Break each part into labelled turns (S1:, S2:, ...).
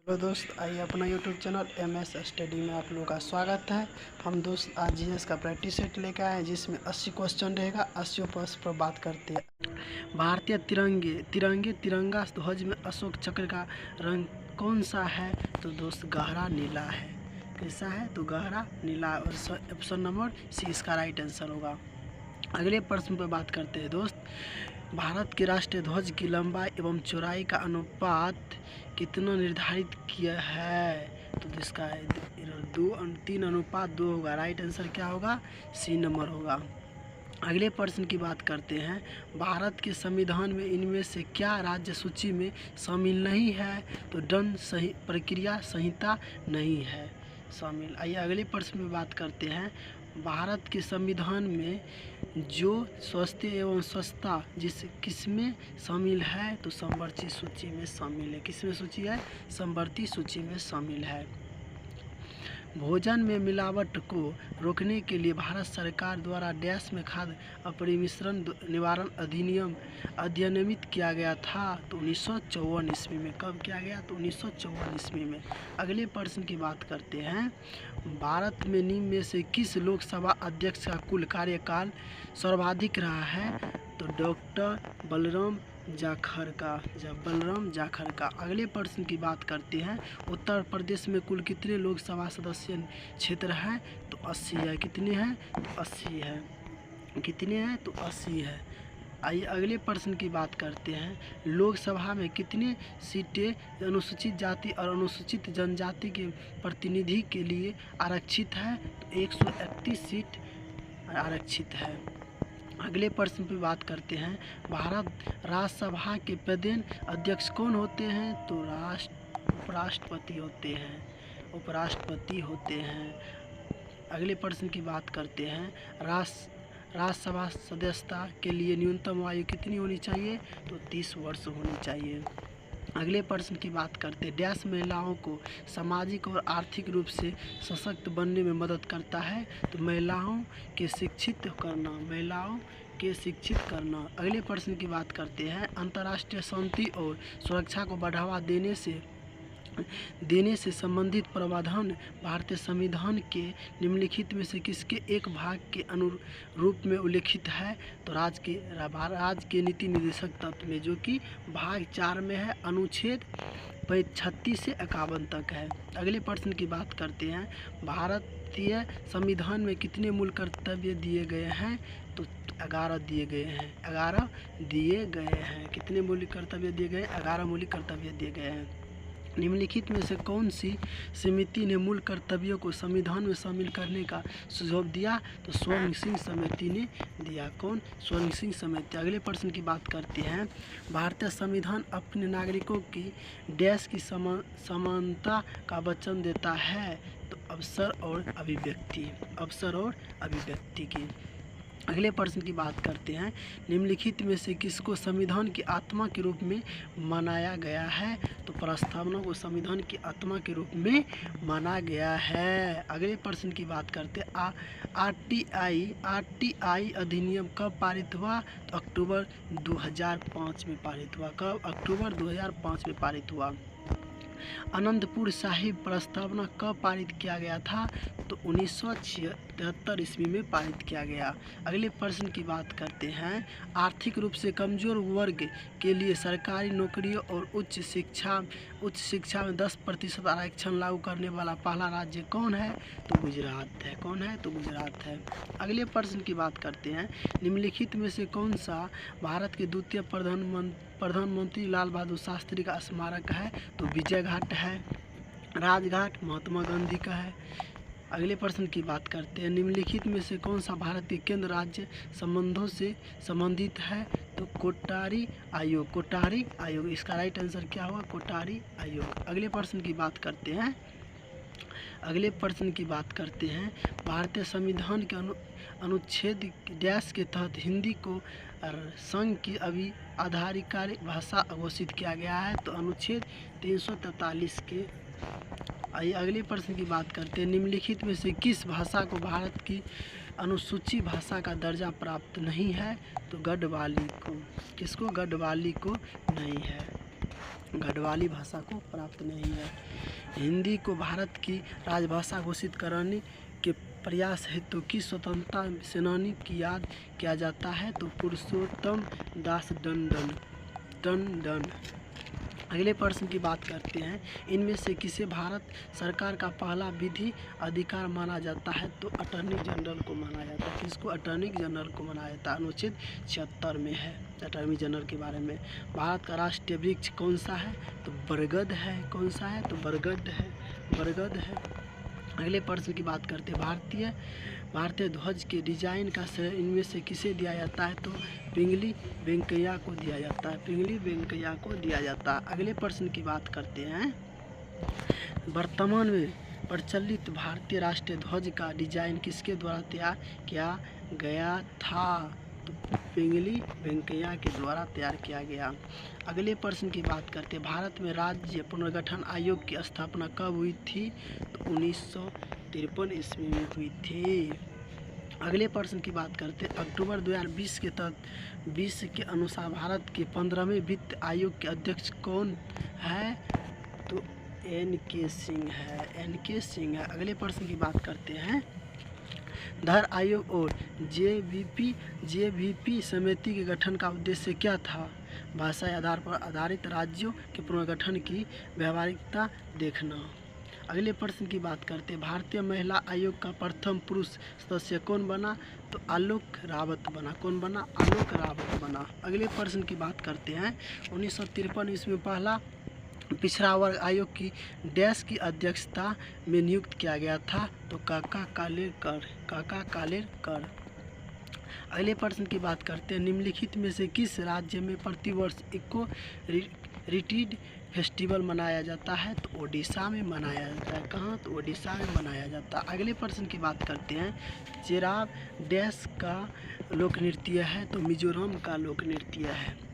S1: Hello दोस्त, आइए अपना यूट्यूब चैनल MS स्टडी में आप लोगों का स्वागत है। हम दोस्त आज जीएस का प्रैक्टिस सेट लेकर आए हैं जिसमें 80 क्वेश्चन रहेगा। 80 प्रश्न पर बात करते हैं। भारतीय तिरंगा ध्वज में अशोक चक्र का रंग कौन सा है? तो दोस्त गहरा नीला है। कैसा है? तो गहरा नीला। और ऑप्शन नंबर सी इसका राइट आंसर होगा। अगले प्रश्न पर बात करते हैं दोस्त। भारत के राष्ट्रीय ध्वज की लंबाई एवं चौड़ाई का अनुपात कितना निर्धारित किया है? तो इसका 3:2 होगा। राइट आंसर क्या होगा? सी नंबर होगा। अगले प्रश्न की बात करते हैं। भारत के संविधान में इनमें से क्या राज्य सूची में शामिल नहीं है? तो दंड प्रक्रिया संहिता नहीं है शामिल। आइए अगले प्रश्न में बात करते हैं। भारत के संविधान में जो स्वास्थ्य एवं स्वच्छता किसमें शामिल है? तो समवर्ती सूची में शामिल है। किसमें सूची है? समवर्ती सूची में शामिल है। भोजन में मिलावट को रोकने के लिए भारत सरकार द्वारा डैश में खाद्य अपरिमिश्रण निवारण अधिनियम अधिनियमित किया गया था? तो 1954 ईस्वी में। कब किया गया? तो 1954 ईस्वी में। अगले प्रश्न की बात करते हैं। भारत में निम्न में से किस लोकसभा अध्यक्ष का कुल कार्यकाल सर्वाधिक रहा है? तो डॉक्टर बलराम जाखड़ का। अगले प्रश्न की बात करते हैं। उत्तर प्रदेश में कुल कितने लोकसभा सदस्य क्षेत्र है? तो 80 है। कितने हैं? तो 80 है। कितने हैं? तो 80 है। आइए अगले प्रश्न की बात करते हैं। लोकसभा में कितने सीटें अनुसूचित जाति और अनुसूचित जनजाति के प्रतिनिधि के लिए आरक्षित है? तो 131 सीट आरक्षित है। अगले प्रश्न पर बात करते हैं। भारत राज्यसभा के प्रधान अध्यक्ष कौन होते हैं? तो उपराष्ट्रपति होते हैं। अगले प्रश्न की बात करते हैं। राज्यसभा सदस्यता के लिए न्यूनतम आयु कितनी होनी चाहिए? तो 30 वर्ष होनी चाहिए। अगले प्रश्न की बात करते हैं। डैश महिलाओं को सामाजिक और आर्थिक रूप से सशक्त बनने में मदद करता है? तो महिलाओं के शिक्षित करना। अगले प्रश्न की बात करते हैं। अंतर्राष्ट्रीय शांति और सुरक्षा को बढ़ावा देने से संबंधित प्रावधान भारतीय संविधान के निम्नलिखित में से किसके एक भाग के अनुरूप में उल्लिखित है? तो राज्य के नीति निर्देशक तत्व में, जो कि भाग 4 में है। अनुच्छेद 36 से 51 तक है। अगले प्रश्न की बात करते हैं। भारतीय संविधान में कितने मूल कर्तव्य दिए गए हैं? तो 11 दिए गए हैं। 11 दिए गए हैं। कितने मूल कर्तव्य दिए गए? 11 मूल कर्तव्य दिए गए हैं। निम्नलिखित में से कौन सी समिति ने मूल कर्तव्यों को संविधान में शामिल करने का सुझाव दिया? तो स्वर्ण सिंह समिति ने दिया। कौन? स्वर्ण सिंह समिति। अगले प्रश्न की बात करते हैं। भारतीय संविधान अपने नागरिकों की डैश की समानता का वचन देता है? तो अवसर और अभिव्यक्ति की। अगले प्रश्न की बात करते हैं। निम्नलिखित में से किसको संविधान की आत्मा के रूप में माना गया है? तो प्रस्तावना को संविधान की आत्मा के रूप में माना गया है। अगले प्रश्न की बात करते हैं। आरटीआई अधिनियम कब पारित हुआ? तो अक्टूबर 2005 में पारित हुआ। कब? अक्टूबर 2005 में पारित हुआ। आनंदपुर साहिब प्रस्तावना कब पारित किया गया था? तो 1973 ईस्वी में पारित किया गया। अगले प्रश्न की बात करते हैं। आर्थिक रूप से कमजोर वर्ग के लिए सरकारी नौकरियों और उच्च शिक्षा में 10% आरक्षण लागू करने वाला पहला राज्य कौन है? तो गुजरात है। कौन है? तो गुजरात है। अगले प्रश्न की बात करते हैं। निम्नलिखित में से कौन सा भारत के द्वितीय प्रधानमंत्री लाल बहादुर शास्त्री का स्मारक है? तो विजय घाट है। राजघाट महात्मा गांधी का है। अगले प्रश्न की बात करते हैं। निम्नलिखित में से कौन सा भारत के केंद्र राज्य संबंधों से संबंधित है? तो कोटारी आयोग। इसका राइट आंसर क्या हुआ? कोटारी आयोग। अगले प्रश्न की बात करते हैं। भारतीय संविधान के अनुच्छेद डैश के तहत हिंदी को संघ की आधिकारिक भाषा घोषित किया गया है? तो अनुच्छेद 343 के। आइए अगले प्रश्न की बात करते हैं। निम्नलिखित में से किस भाषा को भारत की अनुसूचित भाषा का दर्जा प्राप्त नहीं है? तो गढ़वाली को। किसको? गढ़वाली को नहीं है। गढ़वाली भाषा को प्राप्त नहीं है। हिंदी को भारत की राजभाषा घोषित कराने के प्रयास हेतु किस स्वतंत्रता सेनानी की याद किया जाता है? तो पुरुषोत्तम दास टंडन। अगले प्रश्न की बात करते हैं, इनमें से किसे भारत सरकार का पहला विधि अधिकार माना जाता है? तो अटॉर्नी जनरल को माना जाता है। किसको? अटॉर्नी जनरल को माना जाता है। अनुच्छेद 76 में है अटॉर्नी जनरल के बारे में। भारत का राष्ट्रीय वृक्ष कौन सा है? तो बरगद है। कौन सा है? तो बरगद है। अगले प्रश्न की बात करते हैं, भारतीय ध्वज के डिजाइन का श्रेय इनमें से किसे दिया जाता है? तो पिंगली वेंकैया को दिया जाता है। अगले प्रश्न की बात करते हैं, वर्तमान में प्रचलित भारतीय राष्ट्रीय ध्वज का डिजाइन किसके द्वारा तैयार किया गया था? तो पिंगली वेंकैया के द्वारा तैयार किया गया। अगले प्रश्न की बात करते हैं, भारत में राज्य पुनर्गठन आयोग की स्थापना कब हुई थी? तो 1953 ईस्वी में हुई थी। अगले प्रश्न की बात करते हैं, अक्टूबर 2020 के तहत 20 के अनुसार भारत के 15वें वित्त आयोग के अध्यक्ष कौन है? तो NK सिंह है। अगले प्रश्न की बात करते हैं, धर आयोग और JVP समिति के गठन का उद्देश्य क्या था? भाषाई आधार पर आधारित राज्यों के पुनर्गठन की व्यावहारिकता देखना। अगले प्रश्न की बात करते हैं, भारतीय महिला आयोग का प्रथम पुरुष सदस्य कौन बना? तो आलोक रावत बना। कौन बना? आलोक रावत बना। अगले प्रश्न की बात करते हैं, 1953 ईस्वी में पहला पिछड़ा वर्ग आयोग की डैश की अध्यक्षता में नियुक्त किया गया था? तो काका कालेरकर। अगले प्रश्न की बात करते हैं, निम्नलिखित में से किस राज्य में प्रतिवर्ष इको रिट्रीट फेस्टिवल मनाया जाता है? तो ओडिशा में मनाया जाता है। कहाँ? तो ओडिशा में मनाया जाता है। अगले प्रश्न की बात करते हैं, चेराव डैश का लोक नृत्य है? तो मिजोरम का लोक नृत्य है।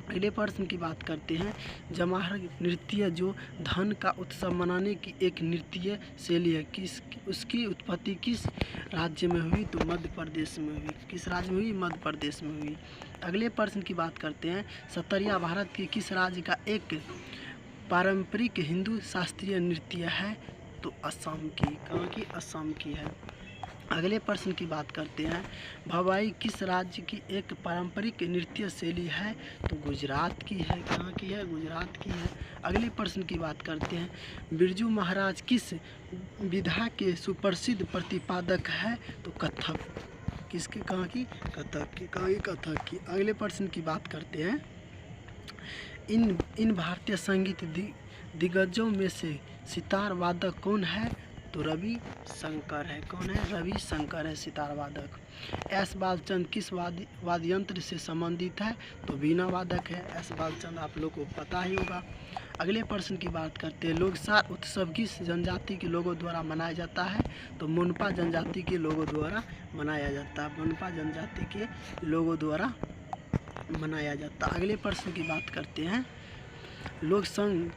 S1: अगले प्रश्न की बात करते हैं, जमाहर नृत्य जो धन का उत्सव मनाने की एक नृत्य शैली है, उसकी उत्पत्ति किस राज्य में हुई? तो मध्य प्रदेश में हुई। किस राज्य में हुई? मध्य प्रदेश में हुई। अगले प्रश्न की बात करते हैं, सतरिया भारत के किस राज्य का एक पारंपरिक हिंदू शास्त्रीय नृत्य है? तो असम की। कहाँ की? असम की है। अगले प्रश्न की बात करते हैं, भवाई किस राज्य की एक पारंपरिक नृत्य शैली है? तो गुजरात की है। कहाँ की है? गुजरात की है। अगले प्रश्न की बात करते हैं, बिरजू महाराज किस विधा के सुप्रसिद्ध प्रतिपादक है? तो कथक। किसके? कहाँ की? कथक की। कहाँ की? कथक की। अगले प्रश्न की बात करते हैं, इन भारतीय संगीत दिग्गजों में से सितार वादक कौन है? तो रवि शंकर है। कौन है? रवि शंकर है सितार वादक। एस बालचंद किस वाद्य यंत्र से संबंधित है? तो वीणा वादक है एस बालचंद, आप लोग को पता ही होगा। अगले प्रश्न की बात करते हैं, लोकसार उत्सव किस जनजाति के लोगों द्वारा मनाया जाता है? तो मोनपा जनजाति के लोगों द्वारा मनाया जाता है। मोनपा जनजाति के लोगों द्वारा मनाया जाता है। अगले प्रश्न की बात करते हैं, लोक संघ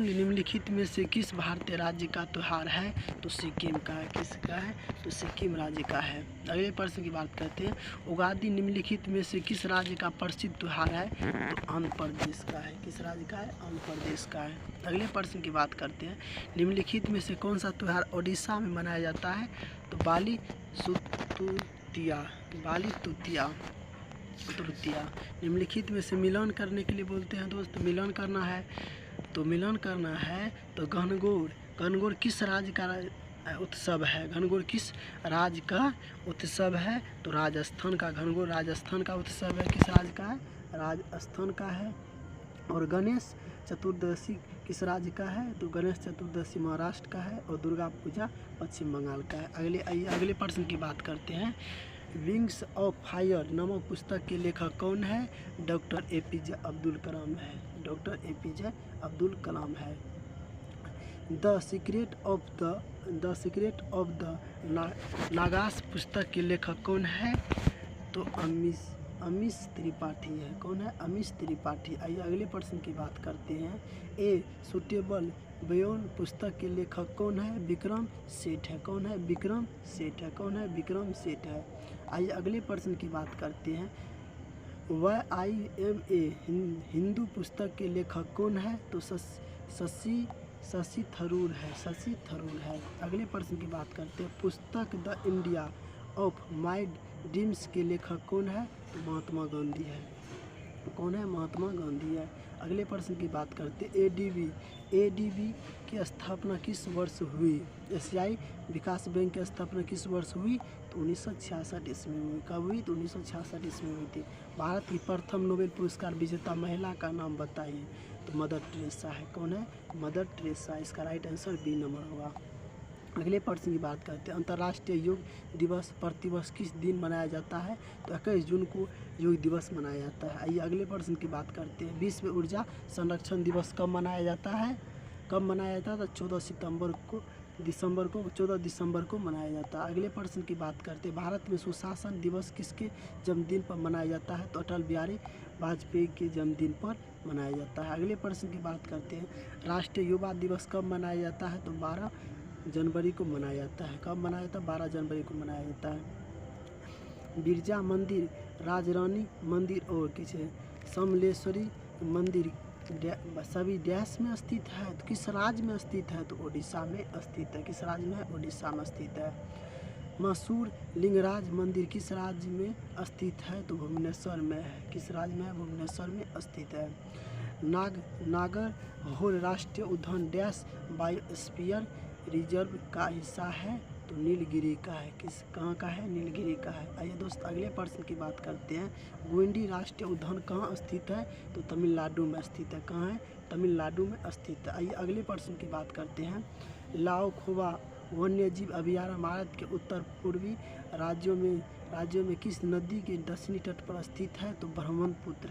S1: निम्नलिखित में से किस भारतीय राज्य का त्यौहार है? तो सिक्किम का है। किसका है? तो सिक्किम राज्य का है। अगले प्रश्न की बात करते हैं, उगादी निम्नलिखित में से किस राज्य का प्रसिद्ध त्यौहार है? तो आंध्र प्रदेश का है। किस राज्य का है? आंध्र प्रदेश का है। अगले प्रश्न की बात करते हैं, निम्नलिखित में से कौन सा त्यौहार ओडिशा में मनाया जाता है? तो बाली तृतीया। निम्नलिखित में से मिलन करने के लिए बोलते हैं दोस्त, मिलन करना है तो घनघोर किस राज्य का उत्सव है? घनघोर किस राज्य का उत्सव है? तो राजस्थान का। घनघोर राजस्थान का उत्सव है। किस राज्य का है? राजस्थान का है। और गणेश चतुर्दशी किस राज्य का है? तो गणेश चतुर्दशी महाराष्ट्र का है। और दुर्गा पूजा पश्चिम बंगाल का है। अगले प्रश्न की बात करते हैं, विंग्स ऑफ फायर नामक पुस्तक के लेखक कौन है? डॉक्टर APJ अब्दुल कलाम है। डॉक्टर APJ अब्दुल कलाम है। The secret of the Nagas पुस्तक के लेखक कौन है? तो अमीश त्रिपाठी है। कौन है? अमीश त्रिपाठी। आइए अगले प्रश्न की बात करते हैं, ए सुटेबल बयान पुस्तक के लेखक कौन है? विक्रम सेठ है। कौन है? विक्रम सेठ है। कौन है? विक्रम सेठ है। आइए अगले प्रश्न की बात करते हैं, YIMA हिंदू पुस्तक के लेखक कौन है? तो शशि थरूर है, शशि थरूर है। अगले प्रश्न की बात करते हैं, पुस्तक the India of my dreams के लेखक कौन है? तो महात्मा गांधी है। कौन है? महात्मा गांधी है। अगले प्रश्न की बात करते हैं, ADB की स्थापना किस वर्ष हुई? एशियाई विकास बैंक की स्थापना किस वर्ष हुई? तो 1966 ईस्वी में हुई। कब हुई? तो 1966 ईस्वी में हुई थी। भारत की प्रथम नोबेल पुरस्कार विजेता महिला का नाम बताइए। तो मदर टेरेसा है। कौन है? Mother Teresa. इसका राइट आंसर बी नंबर होगा। अगले प्रश्न की बात करते हैं, अंतर्राष्ट्रीय योग दिवस प्रतिवर्ष किस दिन मनाया जाता है? तो 21 जून को योग दिवस मनाया जाता है। आइए अगले प्रश्न की बात करते हैं, विश्व ऊर्जा संरक्षण दिवस कब मनाया जाता है? कब मनाया जाता है? तो 14 दिसंबर को मनाया जाता है। अगले प्रश्न की बात करते हैं, भारत में सुशासन दिवस किसके जन्मदिन पर मनाया जाता है? तो अटल बिहारी वाजपेयी के जन्मदिन पर मनाया जाता है। अगले प्रश्न की बात करते हैं, राष्ट्रीय युवा दिवस कब मनाया जाता है? तो 12 जनवरी को मनाया जाता है। कब मनाया जाता है? 12 जनवरी को मनाया जाता है। बिरजा मंदिर, राजरानी मंदिर और किसे समलेश्वरी मंदिर सभी डैश में स्थित है? तो किस राज्य में स्थित है? तो ओडिशा में स्थित है। किस राज्य में है? ओडिशा में स्थित है। मशहूर लिंगराज मंदिर किस राज्य में स्थित है? तो भुवनेश्वर में है। किस राज्य में है? भुवनेश्वर में स्थित है। नागरहोल राष्ट्रीय उद्यान डैश बायोस्फीयर रिजर्व का हिस्सा है? तो नीलगिरी का है। कहाँ का है? नीलगिरी का है। आइए दोस्त अगले प्रश्न की बात करते हैं, गुंडी राष्ट्रीय उद्यान कहाँ स्थित है? तो तमिलनाडु में स्थित है। कहाँ है? तमिलनाडु में स्थित है। आइए अगले प्रश्न की बात करते हैं, लाओखोवा वन्यजीव अभयारण्य भारत के उत्तर पूर्वी राज्यों में किस नदी के दक्षिणी तट पर स्थित है? तो ब्रह्मपुत्र।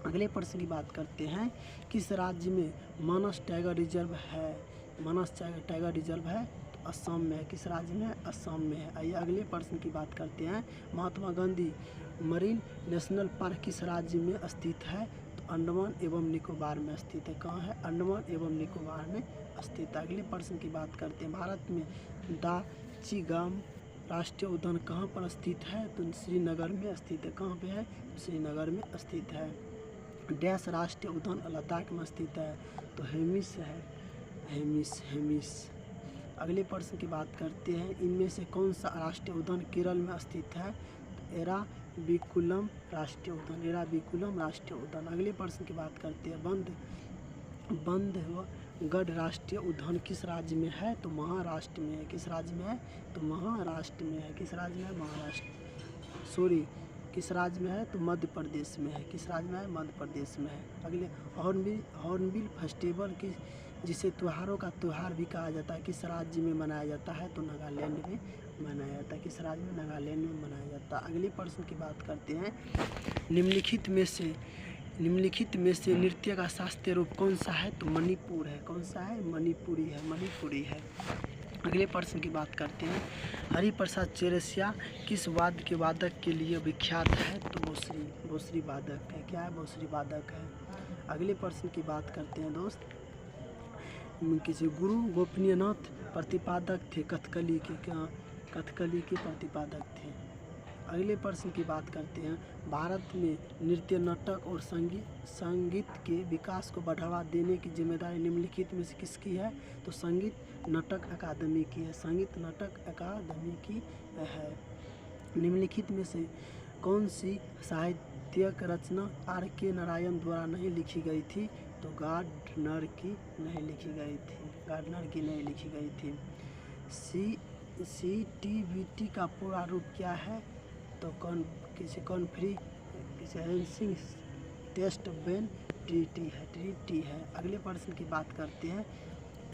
S1: अगले प्रश्न की बात करते हैं, किस राज्य में मानस टाइगर रिजर्व है? मानस टाइगर रिजर्व है तो असम में है। किस राज्य में है? असम में है। आइए अगले प्रश्न की बात करते हैं, Mahatma Gandhi marine national park किस राज्य में स्थित है? तो अंडमान एवं निकोबार में स्थित है। कहाँ है? अंडमान एवं निकोबार में स्थित है। अगले प्रश्न की बात करते हैं, भारत में दाचिगाम राष्ट्रीय उद्यान कहाँ पर स्थित है? तो श्रीनगर में स्थित है। कहाँ पे है? श्रीनगर में स्थित है। डैश राष्ट्रीय उद्यान लद्दाख में स्थित है? तो हेमिस है। हेमिस। अगले प्रश्न की बात करते हैं, इनमें से कौन सा राष्ट्रीय उद्यान केरल में स्थित है? तो एराविकुलम राष्ट्रीय उद्यान। अगले प्रश्न की बात करते हैं, बंधवगढ़ राष्ट्रीय उद्यान किस राज्य में है? तो महाराष्ट्र में है। किस राज्य में है? तो महाराष्ट्र में है। किस राज्य में है? महाराष्ट्र। किस राज्य में है? तो मध्य प्रदेश में है। किस राज्य में है? मध्य प्रदेश में है। अगले हॉर्नबिल फेस्टिवल जिसे त्योहारों का त्यौहार भी कहा जाता है, किस राज्य में मनाया जाता है? तो नागालैंड में मनाया जाता है। किस राज्य में? नागालैंड में मनाया जाता है। अगले प्रश्न की बात करते हैं, निम्नलिखित में से नृत्य का शास्त्रीय रूप कौन सा है? तो मणिपुर है। कौन सा है? मणिपुरी है। अगले प्रश्न की बात करते हैं, हरिप्रसाद चौरसिया किस वाद्य के वादक के लिए विख्यात है? तो बांसुरी वादक है। क्या है? बांसुरी वादक है। अगले प्रश्न की बात करते हैं दोस्त, किसी गुरु गोपनीयनाथ प्रतिपादक थे कथकली के प्रतिपादक थे। अगले प्रश्न की बात करते हैं, भारत में नृत्य, नाटक और संगीत के विकास को बढ़ावा देने की जिम्मेदारी निम्नलिखित में से किसकी है? तो संगीत नाटक अकादमी की है। संगीत नाटक अकादमी की है। निम्नलिखित में से कौन सी साहित्यिक रचना R.K. नारायण द्वारा नहीं लिखी गई थी? तो गार्डनर की नहीं लिखी गई थी। CTBT का पूरा रूप क्या है? तो कॉन्फ्रेंसिंग टेस्ट बेन ट्रीटी है। अगले प्रश्न की बात करते हैं,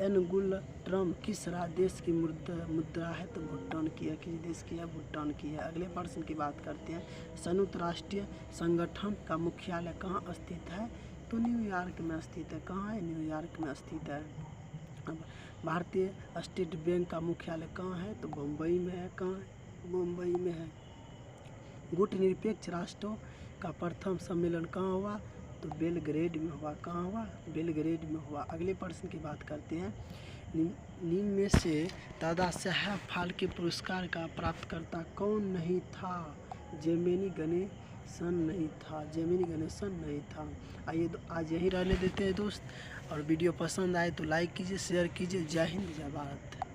S1: एंगुलट्रम किस देश की मुद्रा है? तो भूटान की है। किस देश की है? भूटान की है। अगले प्रश्न की बात करते हैं, संयुक्त राष्ट्र संगठन का मुख्यालय कहाँ स्थित है? तो न्यूयॉर्क में स्थित है। कहाँ है? न्यूयॉर्क में स्थित है। भारतीय स्टेट बैंक का मुख्यालय कहाँ है? तो बम्बई में है। कहाँ है? मुंबई में है। गुटनिरपेक्ष राष्ट्रों का प्रथम सम्मेलन कहाँ हुआ? तो बेलग्रेड में हुआ। कहाँ हुआ? बेलग्रेड में हुआ। अगले प्रश्न की बात करते हैं, निम्न में से दादा साहेब फाल्के पुरस्कार का प्राप्तकर्ता कौन नहीं था? जेमिनी गणेशन नहीं था, जेमिनी गणेशन नहीं था। आइए आज यहीं रहने देते हैं दोस्त, और वीडियो पसंद आए तो लाइक कीजिए, शेयर कीजिए। जय हिंद, जय भारत।